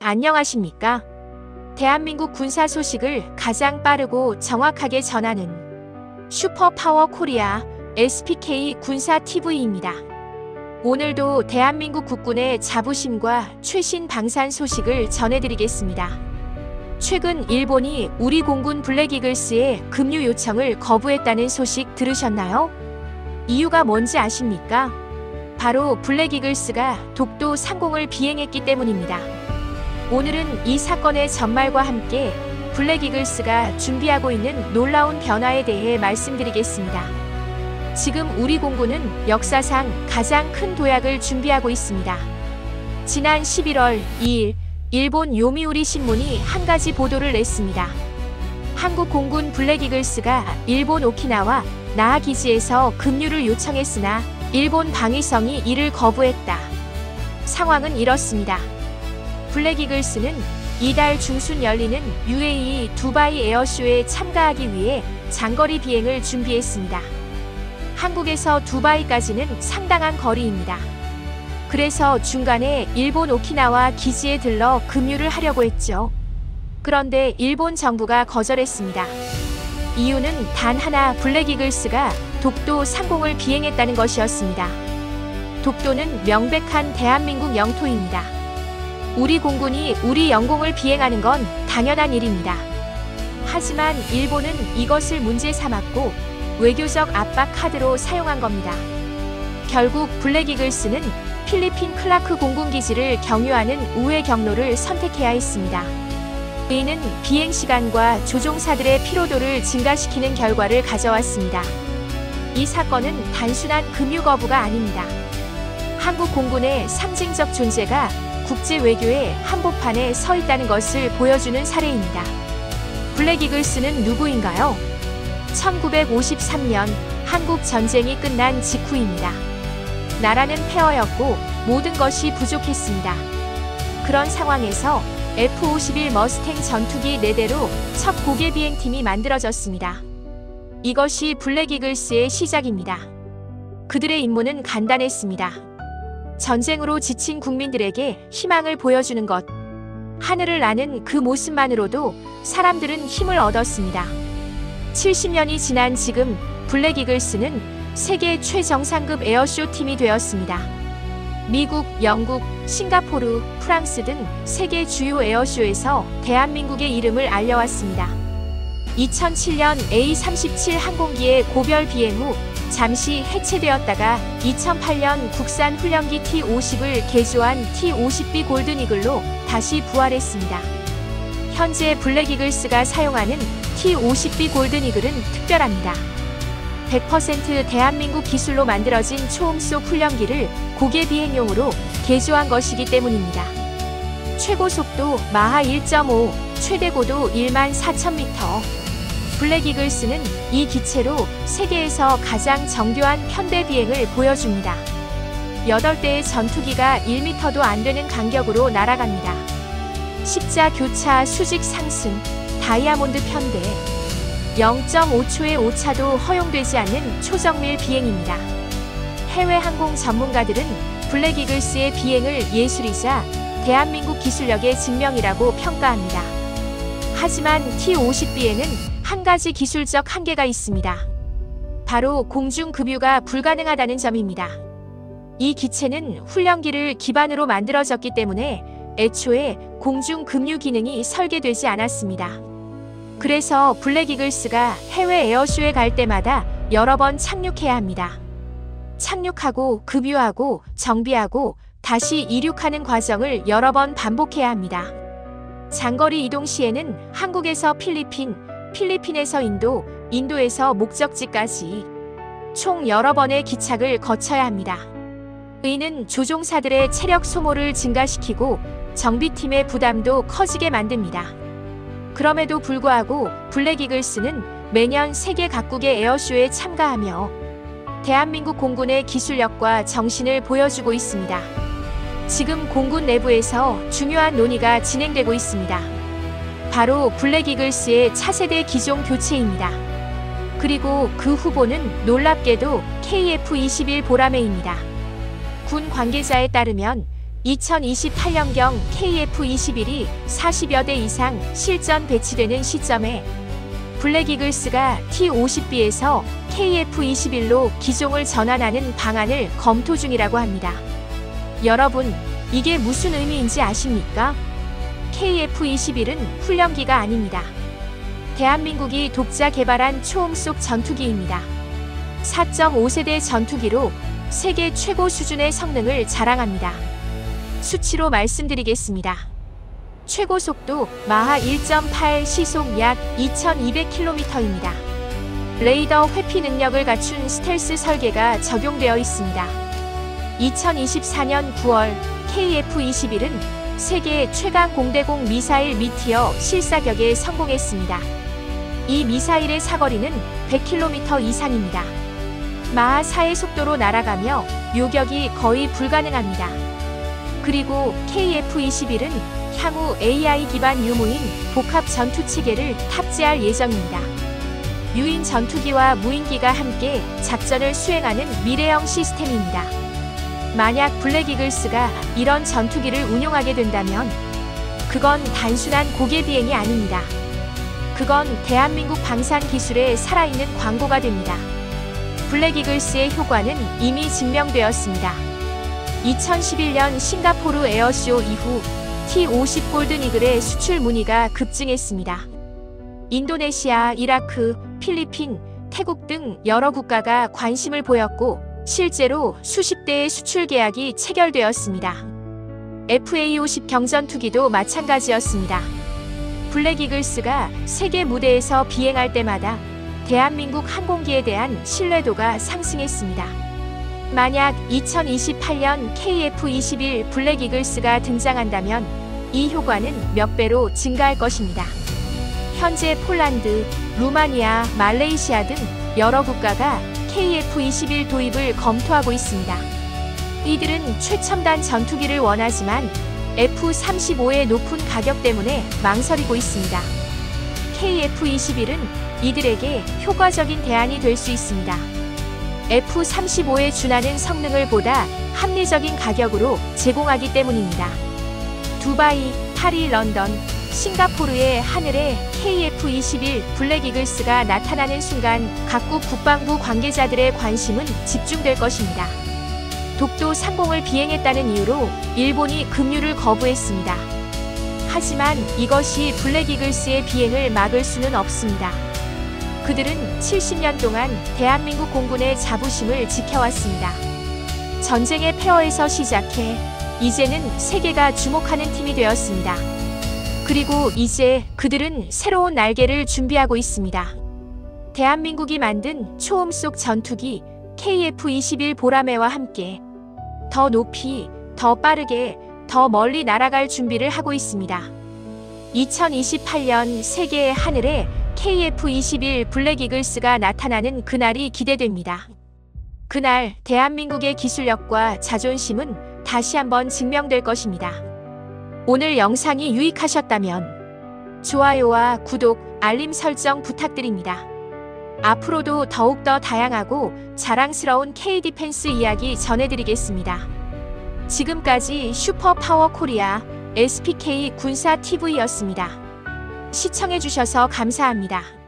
안녕하십니까? 대한민국 군사 소식을 가장 빠르고 정확하게 전하는 슈퍼파워 코리아 SPK 군사 TV입니다. 오늘도 대한민국 국군의 자부심과 최신 방산 소식을 전해드리겠습니다. 최근 일본이 우리 공군 블랙이글스의 급류 요청을 거부했다는 소식 들으셨나요? 이유가 뭔지 아십니까? 바로 블랙이글스가 독도 상공을 비행했기 때문입니다. 오늘은 이 사건의 전말과 함께 블랙이글스가 준비하고 있는 놀라운 변화에 대해 말씀드리겠습니다. 지금 우리 공군은 역사상 가장 큰 도약을 준비하고 있습니다. 지난 11월 2일 일본 요미우리 신문이 한 가지 보도를 냈습니다. 한국 공군 블랙이글스가 일본 오키나와 나하 기지에서 급류를 요청했으나 일본 방위성이 이를 거부했다. 상황은 이렇습니다. 블랙이글스는 이달 중순 열리는 UAE 두바이 에어쇼에 참가하기 위해 장거리 비행을 준비했습니다. 한국에서 두바이까지는 상당한 거리입니다. 그래서 중간에 일본 오키나와 기지에 들러 급류를 하려고 했죠. 그런데 일본 정부가 거절했습니다. 이유는 단 하나, 블랙이글스가 독도 상공을 비행했다는 것이었습니다. 독도는 명백한 대한민국 영토입니다. 우리 공군이 우리 영공을 비행하는 건 당연한 일입니다. 하지만 일본은 이것을 문제 삼았고 외교적 압박 카드로 사용한 겁니다. 결국 블랙이글스는 필리핀 클라크 공군기지를 경유하는 우회 경로를 선택해야 했습니다. 이는 비행시간과 조종사들의 피로도를 증가시키는 결과를 가져왔습니다. 이 사건은 단순한 급류 거부가 아닙니다. 한국 공군의 상징적 존재가 국제 외교의 한복판에 서 있다는 것을 보여주는 사례입니다. 블랙이글스는 누구인가요? 1953년 한국 전쟁이 끝난 직후입니다. 나라는 폐허였고 모든 것이 부족했습니다. 그런 상황에서 F-51 머스탱 전투기 4대로 첫 고개 비행팀이 만들어졌습니다. 이것이 블랙이글스의 시작입니다. 그들의 임무는 간단했습니다. 전쟁으로 지친 국민들에게 희망을 보여주는 것. 하늘을 나는 그 모습만으로도 사람들은 힘을 얻었습니다. 70년이 지난 지금 블랙이글스는 세계 최정상급 에어쇼 팀이 되었습니다. 미국, 영국, 싱가포르, 프랑스 등 세계 주요 에어쇼에서 대한민국의 이름을 알려왔습니다. 2007년 A-37 항공기의 고별 비행 후 잠시 해체되었다가 2008년 국산 훈련기 T-50을 개조한 T-50B 골든이글로 다시 부활했습니다. 현재 블랙이글스가 사용하는 T-50B 골든이글은 특별합니다. 100% 대한민국 기술로 만들어진 초음속 훈련기를 고개 비행용으로 개조한 것이기 때문입니다. 최고 속도 마하 1.5, 최대 고도 14,000m. 블랙이글스는 이 기체로 세계에서 가장 정교한 편대 비행을 보여줍니다. 8대의 전투기가 1m도 안 되는 간격으로 날아갑니다. 십자 교차 수직 상승, 다이아몬드 편대. 0.5초의 오차도 허용되지 않는 초정밀 비행입니다. 해외 항공 전문가들은 블랙이글스의 비행을 예술이자 대한민국 기술력의 증명이라고 평가합니다. 하지만 T-50B에는 한 가지 기술적 한계가 있습니다. 바로 공중급유가 불가능하다는 점입니다. 이 기체는 훈련기를 기반으로 만들어졌기 때문에 애초에 공중급유 기능이 설계되지 않았습니다. 그래서 블랙이글스가 해외 에어쇼에 갈 때마다 여러 번 착륙해야 합니다. 착륙하고 급유하고 정비하고 다시 이륙하는 과정을 여러 번 반복해야 합니다. 장거리 이동 시에는 한국에서 필리핀, 필리핀에서 인도, 인도에서 목적지까지 총 여러 번의 기착을 거쳐야 합니다. 이는 조종사들의 체력 소모를 증가시키고 정비팀의 부담도 커지게 만듭니다. 그럼에도 불구하고 블랙이글스는 매년 세계 각국의 에어쇼에 참가하며 대한민국 공군의 기술력과 정신을 보여주고 있습니다. 지금 공군 내부에서 중요한 논의가 진행되고 있습니다. 바로 블랙이글스의 차세대 기종 교체입니다. 그리고 그 후보는 놀랍게도 KF-21 보라매입니다. 군 관계자에 따르면 2028년경 KF-21이 40여 대 이상 실전 배치되는 시점에 블랙 이글스가 T-50B에서 KF-21로 기종을 전환하는 방안을 검토 중이라고 합니다. 여러분, 이게 무슨 의미인지 아십니까? KF-21은 훈련기가 아닙니다. 대한민국이 독자 개발한 초음속 전투기입니다. 4.5세대 전투기로 세계 최고 수준의 성능을 자랑합니다. 수치로 말씀드리겠습니다. 최고 속도 마하 1.8, 시속 약 2200km입니다. 레이더 회피 능력을 갖춘 스텔스 설계가 적용되어 있습니다. 2024년 9월 KF-21은 세계 최강 공대공 미사일 미티어 실사격에 성공했습니다. 이 미사일의 사거리는 100km 이상입니다. 마하 4의 속도로 날아가며 요격이 거의 불가능합니다. 그리고 KF-21은 향후 AI 기반 유무인 복합 전투 체계를 탑재할 예정입니다. 유인 전투기와 무인기가 함께 작전을 수행하는 미래형 시스템입니다. 만약 블랙 이글스가 이런 전투기를 운용하게 된다면 그건 단순한 고개 비행이 아닙니다. 그건 대한민국 방산 기술의 살아있는 광고가 됩니다. 블랙 이글스의 효과는 이미 증명되었습니다. 2011년 싱가포르 에어쇼 이후 T-50 골든 이글의 수출 문의가 급증했습니다. 인도네시아, 이라크, 필리핀, 태국 등 여러 국가가 관심을 보였고 실제로 수십 대의 수출 계약이 체결되었습니다. FA-50 경전투기도 마찬가지였습니다. 블랙 이글스가 세계 무대에서 비행할 때마다 대한민국 항공기에 대한 신뢰도가 상승했습니다. 만약 2028년 KF-21 블랙 이글스가 등장한다면 이 효과는 몇 배로 증가할 것입니다. 현재 폴란드, 루마니아, 말레이시아 등 여러 국가가 KF-21 도입을 검토하고 있습니다. 이들은 최첨단 전투기를 원하지만 F-35의 높은 가격 때문에 망설이고 있습니다. KF-21은 이들에게 효과적인 대안이 될 수 있습니다. F-35에 준하는 성능을 보다 합리적인 가격으로 제공하기 때문입니다. 두바이, 파리, 런던, 싱가포르의 하늘에 KF-21 블랙 이글스가 나타나는 순간 각국 국방부 관계자들의 관심은 집중될 것입니다. 독도 상공을 비행했다는 이유로 일본이 급유를 거부했습니다. 하지만 이것이 블랙 이글스의 비행을 막을 수는 없습니다. 그들은 70년 동안 대한민국 공군의 자부심을 지켜왔습니다. 전쟁의 폐허에서 시작해 이제는 세계가 주목하는 팀이 되었습니다. 그리고 이제 그들은 새로운 날개를 준비하고 있습니다. 대한민국이 만든 초음속 전투기 KF-21 보라매와 함께 더 높이, 더 빠르게, 더 멀리 날아갈 준비를 하고 있습니다. 2028년 세계의 하늘에 KF-21 블랙 이글스가 나타나는 그날이 기대됩니다. 그날 대한민국의 기술력과 자존심은 다시 한번 증명될 것입니다. 오늘 영상이 유익하셨다면 좋아요와 구독, 알림 설정 부탁드립니다. 앞으로도 더욱더 다양하고 자랑스러운 K-디펜스 이야기 전해드리겠습니다. 지금까지 슈퍼파워 코리아 SPK 군사TV였습니다. 시청해주셔서 감사합니다.